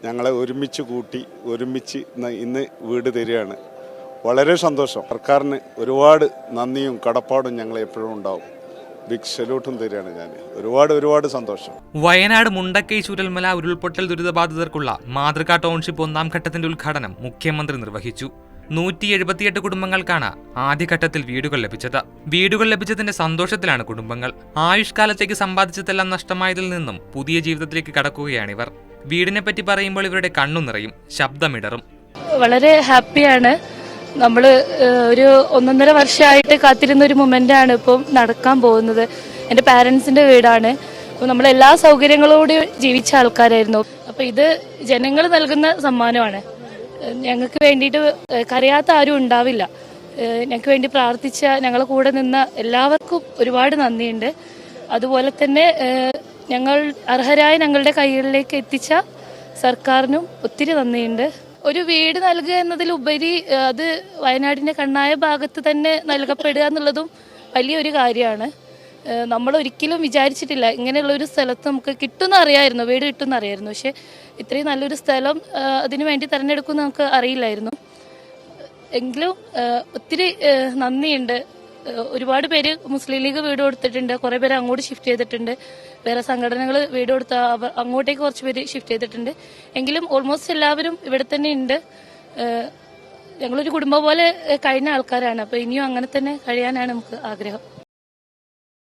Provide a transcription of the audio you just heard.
ഞങ്ങളെ ഒരുമിച്ച് കൂട്ടി ഒരുമിച്ച് ഇന്ന് വീട് തരികയാണ്. വളരെ സന്തോഷം. സർക്കാരിന് ഒരുപാട് നന്ദിയും കടപ്പാടും ഞങ്ങൾ എപ്പോഴും ഉണ്ടാവും. ബിഗ് സല്യൂട്ടും തരികയാണ് ഞാൻ. ഒരുപാട് സന്തോഷം. വയനാട് മുണ്ടക്കൈ ചൂരൽമല ഉരുൾപൊട്ടൽ ദുരിതബാധിതർക്കുള്ള മാതൃകാ ടൗൺഷിപ്പ് 1ാം ഘട്ടത്തിന്റെ ഉദ്ഘാടനം മുഖ്യമന്ത്രി നിർവഹിച്ചു. 178 കുടുംബങ്ങൾക്കാണ് ആദ്യഘട്ടത്തിൽ വീടുകൾ ലഭിച്ചത്. വീടുകൾ ലഭിച്ചതിന്റെ സന്തോഷത്തിലാണ് കുടുംബങ്ങൾ. ആയുഷ്കാലത്തേക്ക് സമ്പാദിച്ചതെല്ലാം നഷ്ടമായതിൽ നിന്നും പുതിയ ജീവിതത്തിലേക്ക് കടക്കുകയാണിവർ. വീടിനെ പറ്റി പറയുമ്പോൾ ഇവരുടെ കണ്ണു നിറയും, ശബ്ദമിടറും. വളരെ ഹാപ്പിയാണ്. നമ്മൾ ഒരു 1.5 വർഷമായിട്ട് കാത്തിരുന്ന ഒരു മൊമെന്റാണ് ഇപ്പം നടക്കാൻ പോകുന്നത്. എൻ്റെ പാരൻസിന്റെ വീടാണ്. അപ്പോൾ നമ്മൾ എല്ലാ സൗകര്യങ്ങളോടും ജീവിച്ച ആൾക്കാരായിരുന്നു. അപ്പോൾ ഇത് ജനങ്ങൾ നൽകുന്ന സമ്മാനമാണ്. ഞങ്ങൾക്ക് വേണ്ടിയിട്ട് കരയാത്ത ആരും ഉണ്ടാവില്ല. ഞങ്ങൾക്ക് വേണ്ടി പ്രാർത്ഥിച്ച, ഞങ്ങളെ കൂടെ നിന്ന എല്ലാവർക്കും ഒരുപാട് നന്ദിയുണ്ട്. അതുപോലെ തന്നെ ഞങ്ങൾ അർഹരായ ഞങ്ങളുടെ കൈകളിലേക്ക് എത്തിച്ച സർക്കാരിനും ഒത്തിരി നന്ദിയുണ്ട്. ഒരു വീട് നൽകുക എന്നതിലുപരി അത് വയനാടിന്റെ കണ്ണായ ഭാഗത്ത് തന്നെ നൽകപ്പെടുക എന്നുള്ളതും വലിയൊരു കാര്യമാണ്. നമ്മൾ ഒരിക്കലും വിചാരിച്ചിട്ടില്ല ഇങ്ങനെയുള്ള ഒരു സ്ഥലത്ത് നമുക്ക് കിട്ടുമെന്ന് അറിയായിരുന്നു, വീട് കിട്ടുമെന്ന് അറിയായിരുന്നു. പക്ഷെ ഇത്രയും നല്ലൊരു സ്ഥലം അതിനു വേണ്ടി തിരഞ്ഞെടുക്കുമെന്ന് നമുക്ക് അറിയില്ലായിരുന്നു. എങ്കിലും ഒത്തിരി നന്ദിയുണ്ട്. ഒരുപാട് പേര് മുസ്ലിം ലീഗ് വീട് കൊടുത്തിട്ടുണ്ട്, കുറെ പേര് അങ്ങോട്ട് ഷിഫ്റ്റ് ചെയ്തിട്ടുണ്ട്, വേറെ സംഘടനകൾ വീട് കൊടുത്ത അങ്ങോട്ടേക്ക് കുറച്ച് പേര് ഷിഫ്റ്റ് ചെയ്തിട്ടുണ്ട്. എങ്കിലും ഓൾമോസ്റ്റ് എല്ലാവരും ഇവിടെ തന്നെ ഉണ്ട്. ഞങ്ങളൊരു കുടുംബം പോലെ കഴിഞ്ഞ ആൾക്കാരാണ്. അപ്പോൾ ഇനിയും അങ്ങനെ തന്നെ കഴിയാനാണ് നമുക്ക് ആഗ്രഹം.